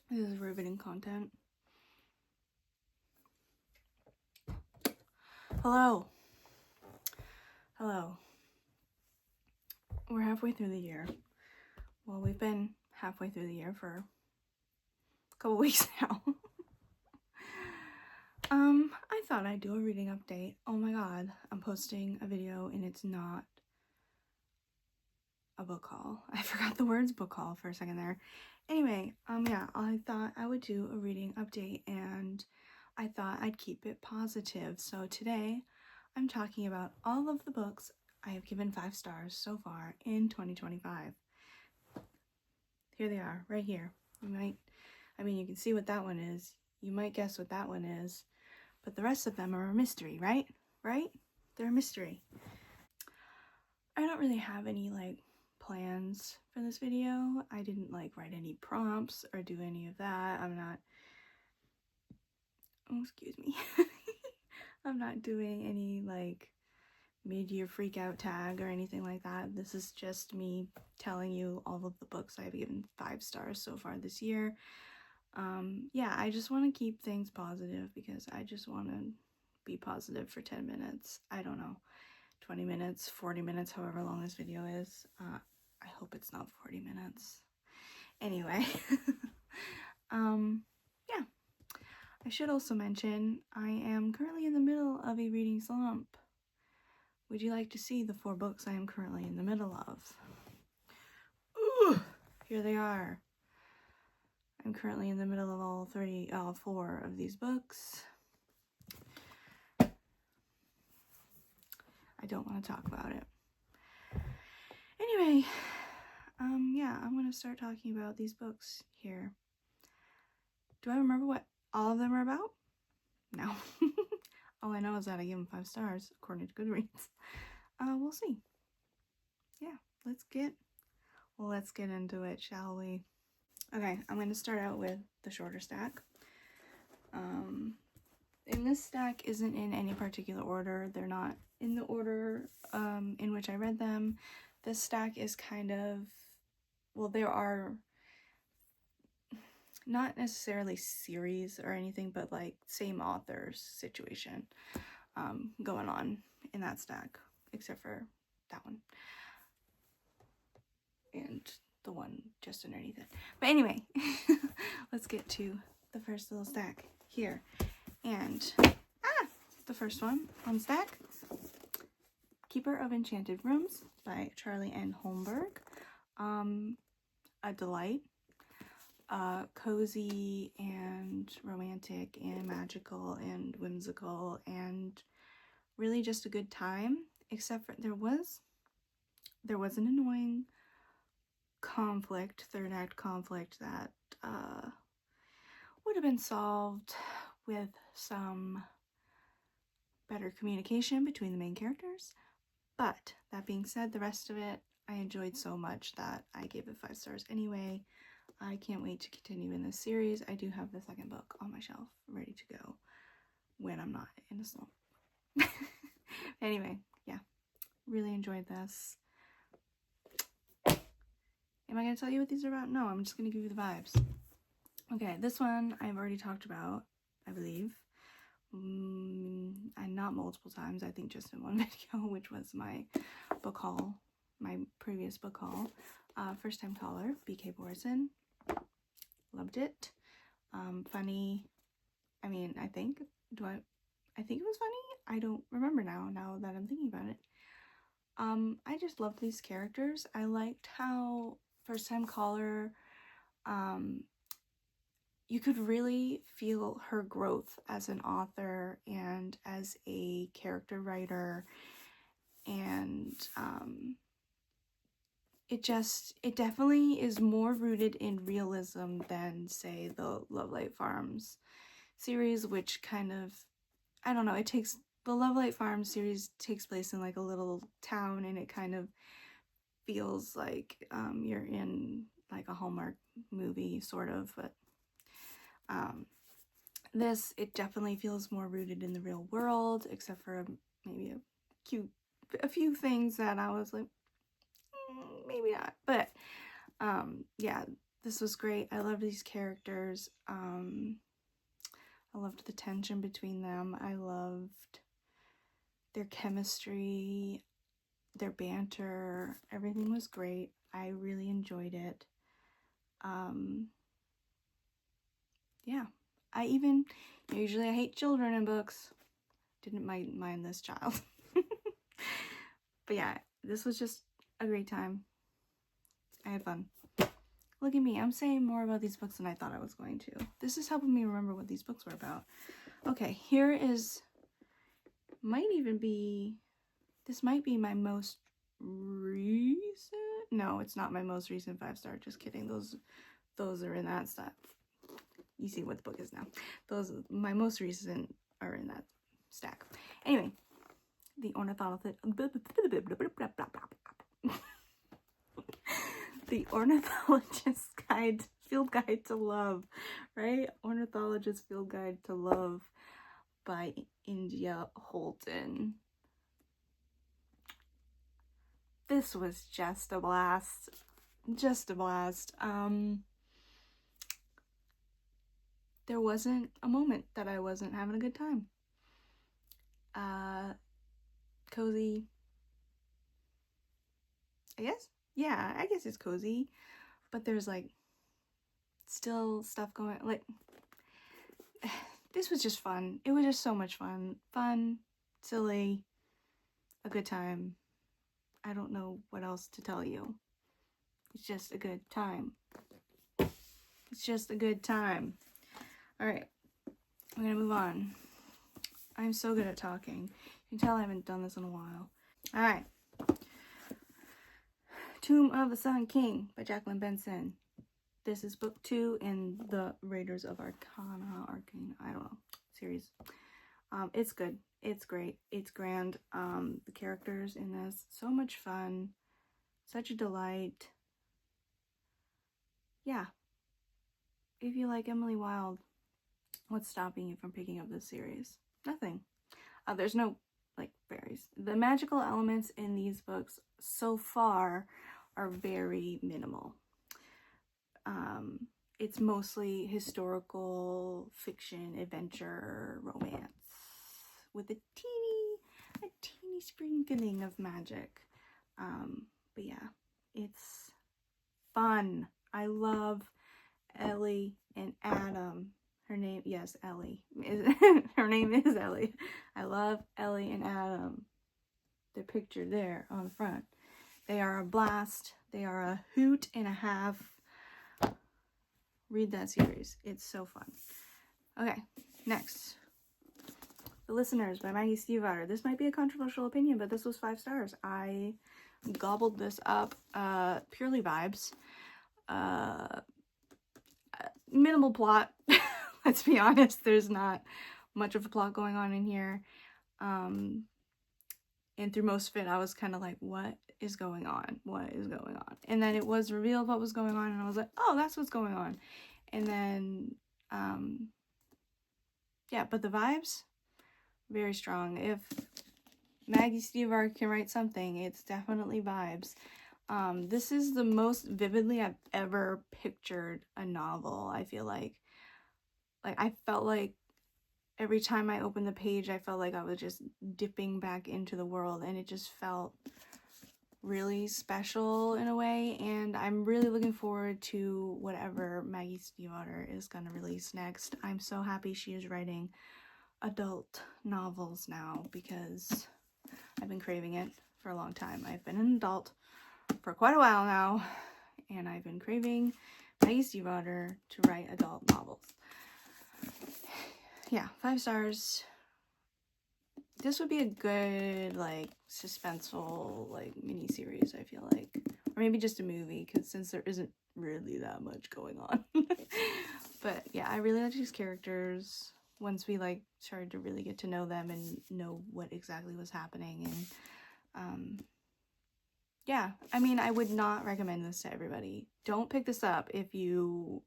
This is riveting content. Hello. We're halfway through the year. Well, we've been halfway through the year for a couple weeks now. I thought I'd do a reading update. Oh my god, I'm posting a video and it's not a book haul. I forgot the words book haul for a second there. Anyway, yeah, I thought I would do a reading update and I thought I'd keep it positive. So today, I'm talking about all of the books I have given 5 stars so far in 2025. Here they are, right here. You can see what that one is. You might guess what that one is. But the rest of them are a mystery, right? Right? They're a mystery. I don't really have any, plans for this video. I didn't, write any prompts or do any of that. Oh, excuse me. I'm not doing any, mid-year freak out tag or anything like that. This is just me telling you all of the books I've given 5 stars so far this year. Yeah, I just want to keep things positive because I just want to be positive for 10 minutes. I don't know, 20 minutes, 40 minutes, however long this video is. I hope it's not 40 minutes. Anyway, yeah. I should also mention I am currently in the middle of a reading slump. Would you like to see the 4 books I am currently in the middle of? Ooh, here they are. I'm currently in the middle of all 4 of these books. I don't want to talk about it. Anyway, yeah, I'm going to start talking about these books here. Do I remember what all of them are about? No. All I know is that I give them 5 stars, according to Goodreads. We'll see. Yeah, let's get into it, shall we? Okay, I'm going to start out with the shorter stack. And this stack isn't in any particular order. They're not in the order in which I read them. This stack is kind of, well, there are not necessarily series or anything, but same authors situation going on in that stack, except for that one. And the one just underneath it. But anyway, let's get to the first little stack here. And the first one on stack, Keeper of Enchanted Rooms by Charlie N. Holmberg. A delight. Cozy and romantic and magical and whimsical and really just a good time, except for there was an annoying conflict, third act conflict that would have been solved with some better communication between the main characters. But that being said, the rest of it I enjoyed so much that I gave it 5 stars anyway. I can't wait to continue in this series. I do have the second book on my shelf ready to go when I'm not in a slump. Anyway, yeah, really enjoyed this. Am I going to tell you what these are about? No, I'm just going to give you the vibes. Okay, this one I've already talked about, I believe. And not multiple times, I think just in one video, which was my book haul, my previous book haul. First Time Caller, B.K. Borison. Loved it. Funny. I think it was funny? I don't remember now that I'm thinking about it. I just loved these characters. I liked how First Time Caller, you could really feel her growth as an author and as a character writer, and it definitely is more rooted in realism than, say, the Lovelight Farms series, which kind of, I don't know, the Lovelight Farms series takes place in a little town, and it kind of feels like you're in a Hallmark movie, sort of, but this, it definitely feels more rooted in the real world, except for maybe a few things that I was like, maybe not. But yeah, This was great. I loved these characters. I loved the tension between them. I loved their chemistry, their banter. Everything was great. I really enjoyed it. Yeah. Usually I hate children in books. Didn't mind this child. But yeah, this was just a great time. I had fun. Look at me, I'm saying more about these books than I thought I was going to. This is helping me remember what these books were about. Okay, this might be my most recent. No, it's not my most recent 5-star. Just kidding. Those are in that stuff. You see what the book is now. My most recent are in that stack. Anyway, the Ornithologist. The Ornithologist Field Guide to Love, right? Ornithologist Field Guide to Love by India Holton. This was just a blast. Just a blast. There wasn't a moment that I wasn't having a good time. Cozy. I guess? Yeah, I guess it's cozy. But there's like still stuff going, like, this was just fun. It was just so much fun. Fun, silly, a good time. I don't know what else to tell you. It's just a good time. It's just a good time. Alright, I'm gonna move on. I'm so good at talking. You can tell I haven't done this in a while. Alright. Tomb of the Sun King by Jacqueline Benson. This is book 2 in the Raiders of Arcane, I don't know, series. It's good. It's great. It's grand. The characters in this, so much fun. Such a delight. Yeah. If you like Emily Wilde, what's stopping you from picking up this series? Nothing. There's no, like, fairies. The magical elements in these books so far are very minimal. It's mostly historical fiction, adventure, romance, with a teeny sprinkling of magic. But yeah, it's fun. I love Ellie and Adam. Ellie. Her name is Ellie. I love Ellie and Adam. They're pictured there on the front. They are a blast. They are a hoot and a half. Read that series. It's so fun. Okay, next. The Listeners by Maggie Stiefvater. This might be a controversial opinion, but this was 5 stars. I gobbled this up. Purely vibes. Minimal plot. Let's be honest. There's not much of a plot going on in here. And through most of it, I was kind of like, what is going on? What is going on? And then it was revealed what was going on, and I was like, oh, that's what's going on. And then, yeah, but the vibes, very strong. If Maggie Stiefvater can write something, it's definitely vibes. This is the most vividly I've ever pictured a novel, I feel like. I felt like every time I opened the page, I felt like I was just dipping back into the world, and it just felt really special in a way. And I'm really looking forward to whatever Maggie Stiefvater is going to release next. I'm so happy she is writing adult novels now, because I've been craving it for a long time. I've been an adult for quite a while now, and I've been craving Maggie Stiefvater to write adult novels. Yeah, 5 stars. This would be a good, like, suspenseful, like, mini-series, I feel like. Or maybe just a movie, because since there isn't really that much going on. But, yeah, I really like these characters once we, like, started to really get to know them and know what exactly was happening. And, yeah, I mean, I would not recommend this to everybody. Don't pick this up if you,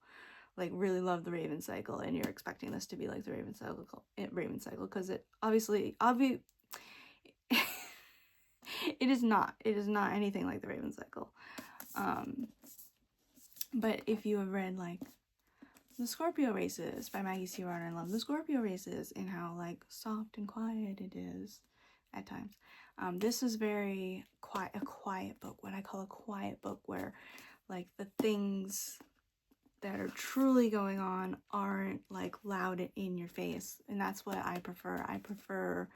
like, really love the Raven Cycle and you're expecting this to be like the Raven Cycle, because it obviously it is not anything like the Raven Cycle. But if you have read like The Scorpio Races by Maggie C. Roder, and love The Scorpio Races and how like soft and quiet it is at times. This is very quiet, a quiet book, what I call a quiet book, where like the things that are truly going on aren't like loud and in your face. And that's what I prefer. I prefer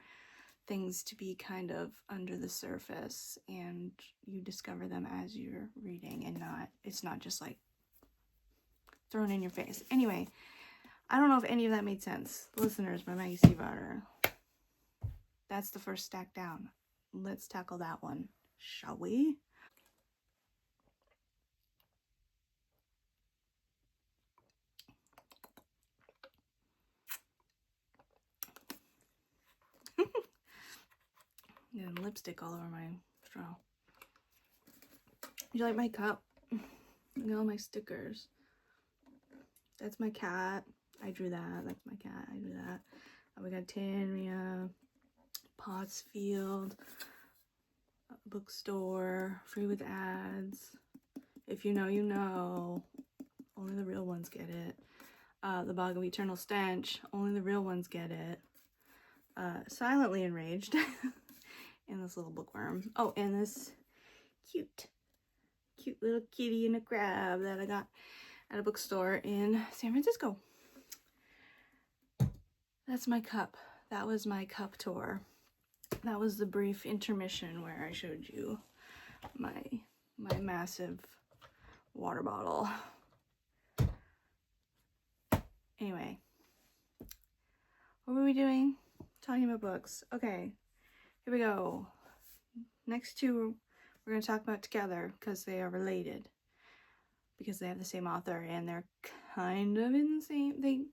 things to be kind of under the surface and you discover them as you're reading, and it's not just like thrown in your face. Anyway, I don't know if any of that made sense. Listeners by Maggie C. Roder. That's the first stack down. Let's tackle that one, shall we? And lipstick all over my straw. You like my cup? Look at all my stickers. That's my cat. I drew that. That's my cat. I drew that. We got Tanria, Pottsfield, bookstore, free with ads. If you know, you know. Only the real ones get it. The Bog of Eternal Stench. Only the real ones get it. Silently Enraged. And this little bookworm. Oh, and this cute little kitty and a crab that I got at a bookstore in San Francisco. That's my cup. That was my cup tour. That was the brief intermission where I showed you my massive water bottle. Anyway, what were we doing? Talking about books. Okay, here we go. Next two we're going to talk about together because they are related. Because they have the same author and they're kind of in the same, they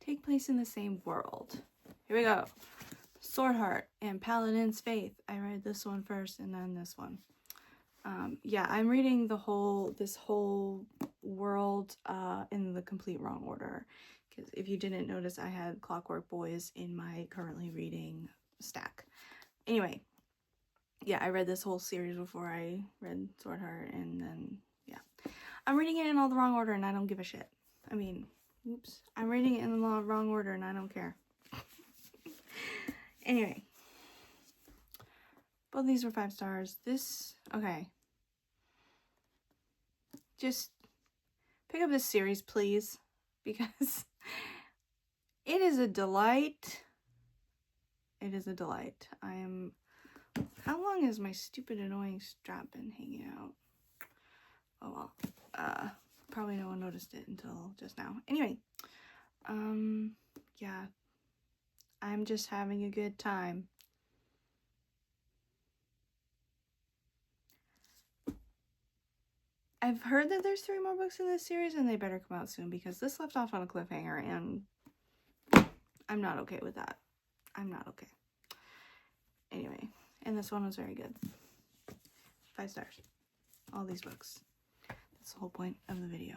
take place in the same world. Here we go. Swordheart and Paladin's Faith. I read this one first and then this one. Yeah, I'm reading this whole world in the complete wrong order. Because if you didn't notice, I had Clockwork Boys in my currently reading stack. Anyway, yeah, I read this whole series before I read Swordheart, and then, yeah. I'm reading it in all the wrong order, and I don't give a shit. I mean, oops. I'm reading it in the wrong order, and I don't care. Anyway. Both of these were 5 stars. This, okay. Just pick up this series, please. Because it is a delight. It is a delight. How long has my stupid annoying strap been hanging out? Oh well. Probably no one noticed it until just now. Anyway. Yeah. I'm just having a good time. I've heard that there's 3 more books in this series and they better come out soon because this left off on a cliffhanger and I'm not okay with that. I'm not okay. Anyway, and this one was very good. 5 stars. All these books. That's the whole point of the video.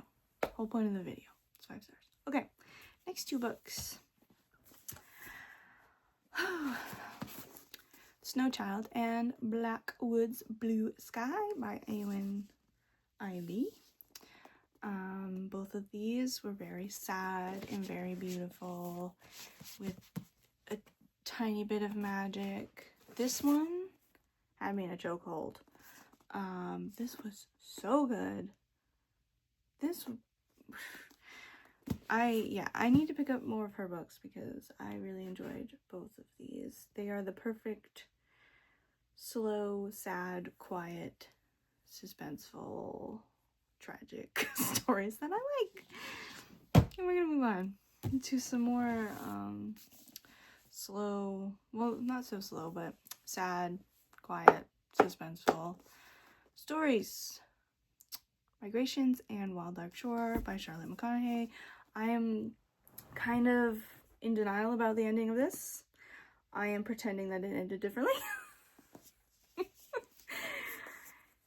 Whole point of the video. It's 5 stars. Okay, next 2 books. Snow Child and Blackwood's Blue Sky by Eowyn Ivey. Both of these were very sad and very beautiful with a tiny bit of magic. This one had me in a chokehold. This was so good. I need to pick up more of her books because I really enjoyed both of these. They are the perfect slow, sad, quiet, suspenseful, tragic stories that I like. And we're gonna move on to some more slow, well, not so slow, but sad, quiet, suspenseful stories. Migrations and Wild Dark Shore by Charlotte McConaughey. I am kind of in denial about the ending of this. I am pretending that it ended differently.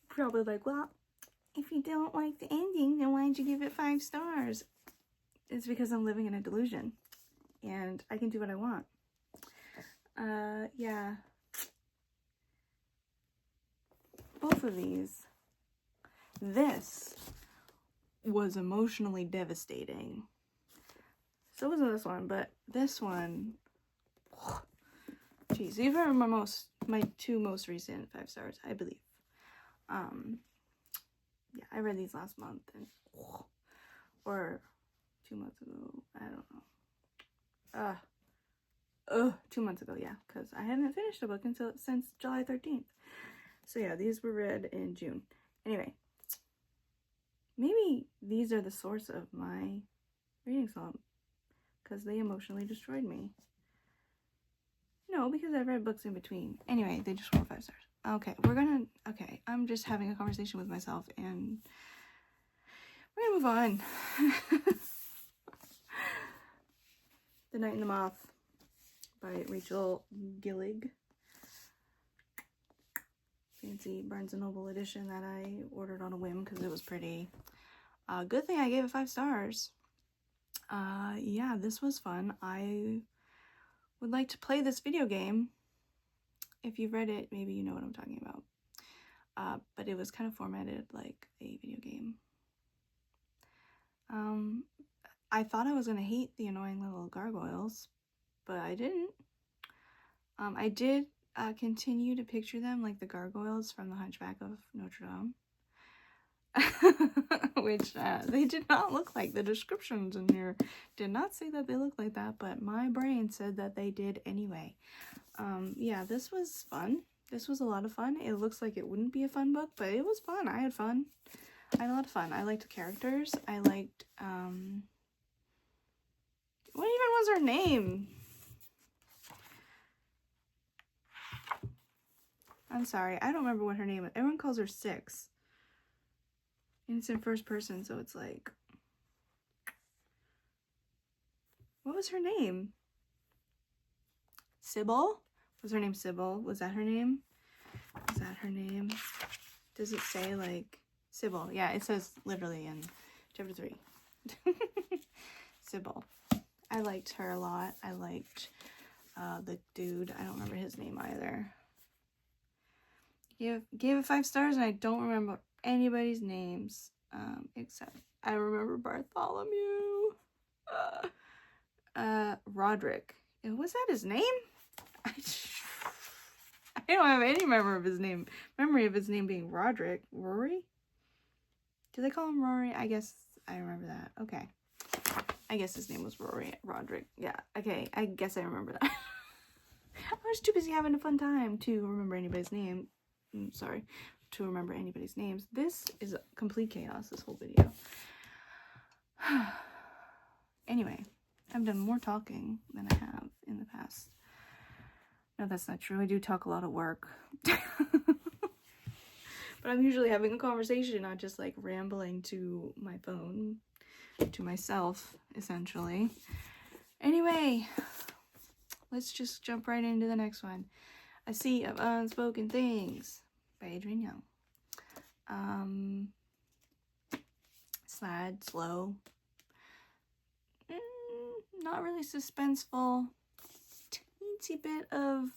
Probably like, well, if you don't like the ending, then why'd you give it 5 stars? It's because I'm living in a delusion. And I can do what I want. Yeah. Both of these. This was emotionally devastating. So wasn't this one, but this one, geez, these are my two most recent 5 stars, I believe. Yeah, I read these last month, and or 2 months ago, I don't know. 2 months ago, yeah, because I hadn't finished the book since July 13th. So yeah, these were read in June. Anyway, maybe these are the source of my reading slump, because they emotionally destroyed me. No, because I read books in between. Anyway, they just were 5 stars. Okay, I'm just having a conversation with myself, and we're gonna move on. The Night and the Moth by Rachel Gillig. Fancy Barnes & Noble edition that I ordered on a whim because it was pretty. Good thing I gave it 5 stars. Yeah, this was fun. I would like to play this video game. If you've read it, maybe you know what I'm talking about. But it was kind of formatted like a video game. I thought I was going to hate the annoying little gargoyles, but I didn't. I did continue to picture them like the gargoyles from The Hunchback of Notre Dame. Which they did not look like. The descriptions in here did not say that they looked like that, but my brain said that they did anyway. Yeah, this was fun. This was a lot of fun. It looks like it wouldn't be a fun book, but it was fun. I had fun. I had a lot of fun. I liked the characters. I liked, what even was her name? I'm sorry. I don't remember what her name is. Everyone calls her Six. And it's in first person, so it's like, what was her name? Sybil? Was her name Sybil? Was that her name? Is that her name? Does it say like Sybil? Yeah, it says literally in chapter 3. Sybil. I liked her a lot. I liked the dude. I don't remember his name either. Gave it 5 stars, and I don't remember anybody's names except I remember Bartholomew. Roderick. Was that his name? I don't have any memory of his name being Roderick. Rory? Do they call him Rory? I guess I remember that. Okay. I guess his name was Rory. Roderick. Yeah. Okay. I guess I remember that. I was too busy having a fun time to remember anybody's name. To remember anybody's names. This is complete chaos, this whole video. Anyway, I've done more talking than I have in the past. No, that's not true. I do talk a lot at work. But I'm usually having a conversation, not just like rambling to my phone, to myself, essentially. Anyway, let's just jump right into the next one. A Sea of Unspoken Things by Adrienne Young. Sad, slow. Not really suspenseful. Teensy bit of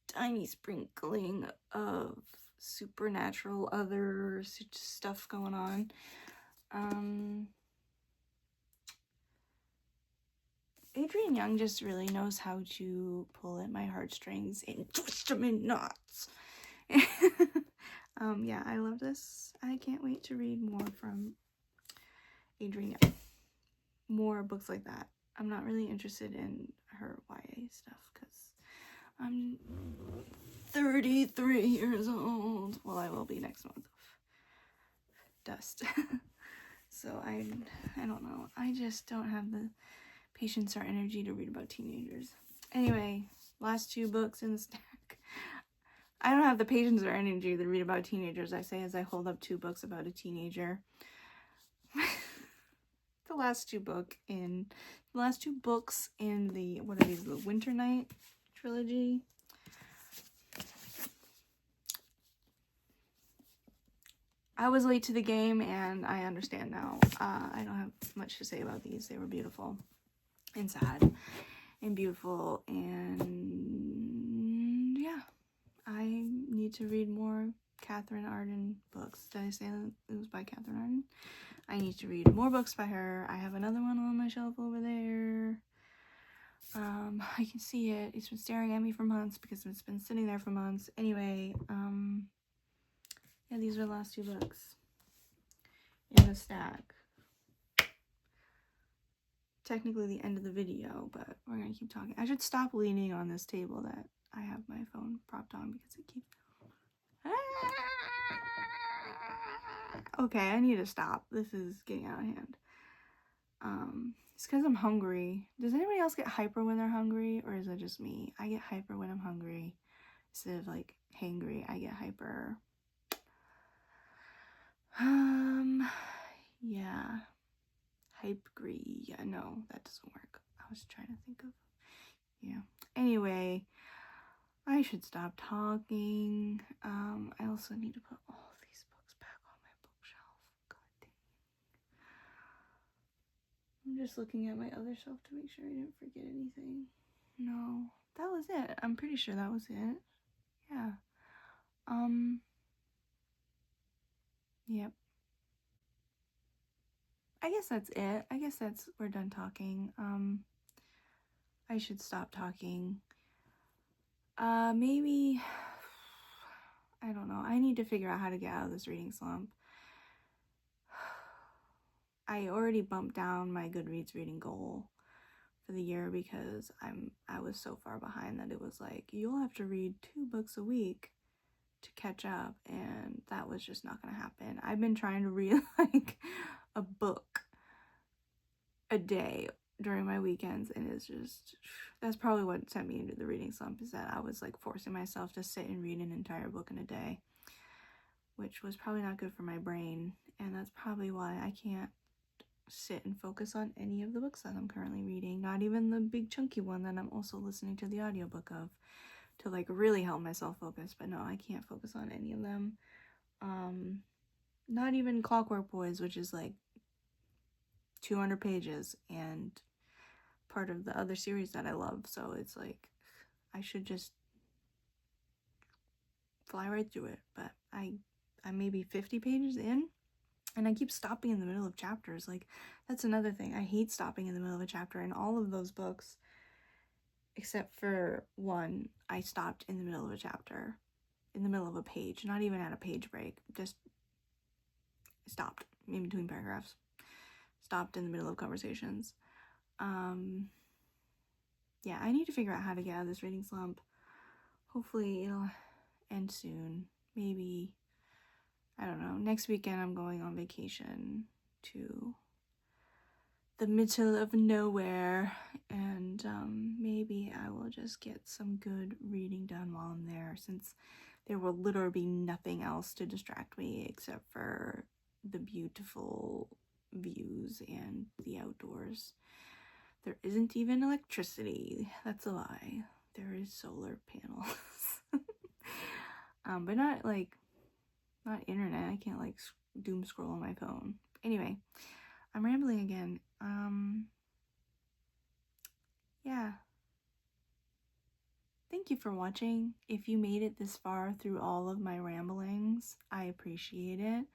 tiny sprinkling of supernatural other stuff going on. Adrienne Young just really knows how to pull at my heartstrings and twist them in knots. Yeah, I love this. I can't wait to read more from Adrienne Young. More books like that. I'm not really interested in her YA stuff because I'm 33 years old. Well, I will be next month. Dust. So I don't know. I just don't have the patience or energy to read about teenagers. Anyway, last 2 books in the stack. I don't have the patience or energy to read about teenagers, I say as I hold up 2 books about a teenager. The last 2 books in the, what are these, the Winter Night trilogy? I was late to the game, and I understand now. I don't have much to say about these. They were beautiful and sad and beautiful, and yeah, I need to read more Catherine Arden books. Did I say that it was by Catherine Arden? I need to read more books by her. I have another one on my shelf over there. I can see it. It's been staring at me for months because it's been sitting there for months. Anyway, yeah, these are the last 2 books in the stack. Technically the end of the video, but we're gonna keep talking. I should stop leaning on this table that I have my phone propped on because it keeps... Okay, I need to stop. This is getting out of hand. It's because I'm hungry. Does anybody else get hyper when they're hungry, or is it just me? I get hyper when I'm hungry. Instead of like hangry, I get hyper. Yeah. Hypegry. Yeah, no, that doesn't work. I was trying to think of... Yeah. Anyway, I should stop talking. I also need to put all of these books back on my bookshelf. God dang. I'm just looking at my other shelf to make sure I didn't forget anything. No, that was it. I'm pretty sure that was it. Yeah. Yep. I guess that's it. I guess we're done talking. I should stop talking. Maybe, I don't know. I need to figure out how to get out of this reading slump. I already bumped down my Goodreads reading goal for the year because I was so far behind that it was like, you'll have to read 2 books a week to catch up, and that was just not gonna happen. I've been trying to read like a book a day during my weekends, and it's just, that's probably what sent me into the reading slump, is that I was like forcing myself to sit and read an entire book in a day, which was probably not good for my brain, and that's probably why I can't sit and focus on any of the books that I'm currently reading, not even the big chunky one that I'm also listening to the audiobook of to like really help myself focus. But no, I can't focus on any of them. Not even Clockwork Boys, which is like 200 pages and part of the other series that I love, so it's like I should just fly right through it. But I'm maybe 50 pages in, and I keep stopping in the middle of chapters. Like, that's another thing. I hate stopping in the middle of a chapter. In all of those books, except for one, I stopped in the middle of a chapter, in the middle of a page, not even at a page break, just stopped in between paragraphs, stopped in the middle of conversations. Yeah, I need to figure out how to get out of this reading slump. Hopefully it'll end soon. Maybe, I don't know, next weekend I'm going on vacation to the middle of nowhere, and maybe I will just get some good reading done while I'm there, since there will literally be nothing else to distract me except for the beautiful views and the outdoors. There isn't even electricity. That's a lie. There is solar panels. But not internet. I can't like doom scroll on my phone. Anyway, I'm rambling again. Yeah. Thank you for watching. If you made it this far through all of my ramblings, I appreciate it.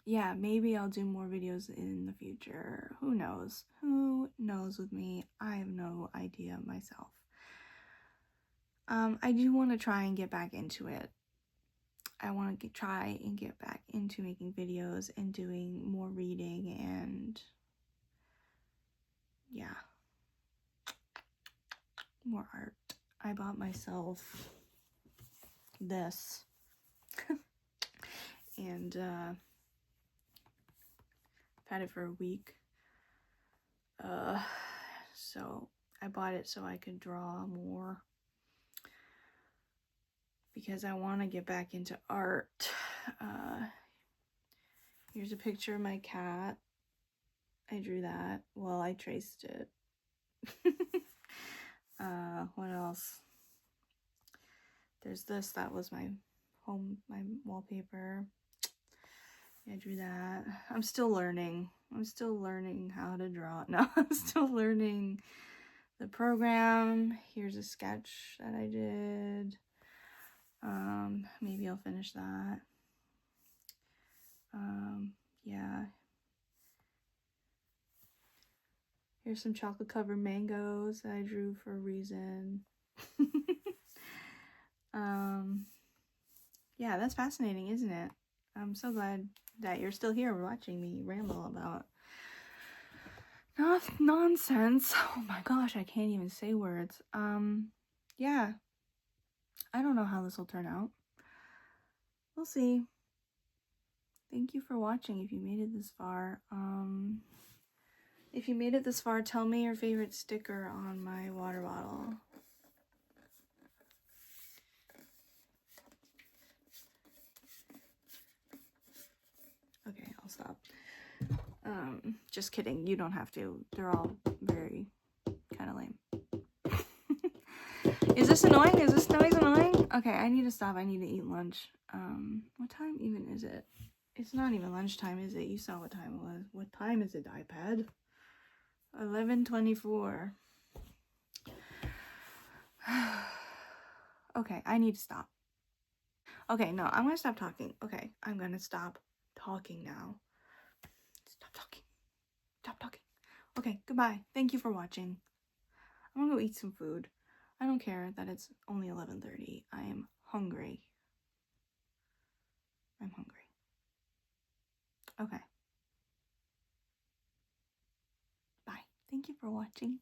Yeah, maybe I'll do more videos in the future. Who knows? Who knows with me? I have no idea myself. I do want to try and get back into it. I want to try and get back into making videos and doing more reading, and yeah, more art. I bought myself this and I've had it for a week. So I bought it so I could draw more, because I want to get back into art. Here's a picture of my cat. I drew that. Well, I traced it. What else? There's this. That was my wallpaper. Yeah, I drew that. I'm still learning. I'm still learning how to draw. No, I'm still learning the program. Here's a sketch that I did. Maybe I'll finish that. Yeah. Here's some chocolate covered mangoes that I drew for a reason. Yeah, that's fascinating, isn't it? I'm so glad that you're still here watching me ramble about nonsense. Oh my gosh, I can't even say words. Yeah. I don't know how this will turn out. We'll see. Thank you for watching if you made it this far. If you made it this far, tell me your favorite sticker on my water bottle. Okay, I'll stop. Just kidding. You don't have to. They're all very kind of lame. Is this annoying? Is this noise annoying? Okay, I need to stop. I need to eat lunch. What time even is it? It's not even lunchtime, is it? You saw what time it was. What time is it, iPad? 11:24. Okay, I need to stop. Okay, no, I'm gonna stop talking. Okay, I'm gonna stop talking now. Stop talking. Stop talking. Okay, goodbye. Thank you for watching. I'm gonna go eat some food. I don't care that it's only 11:30. I am hungry. I'm hungry. Okay. Bye. Thank you for watching.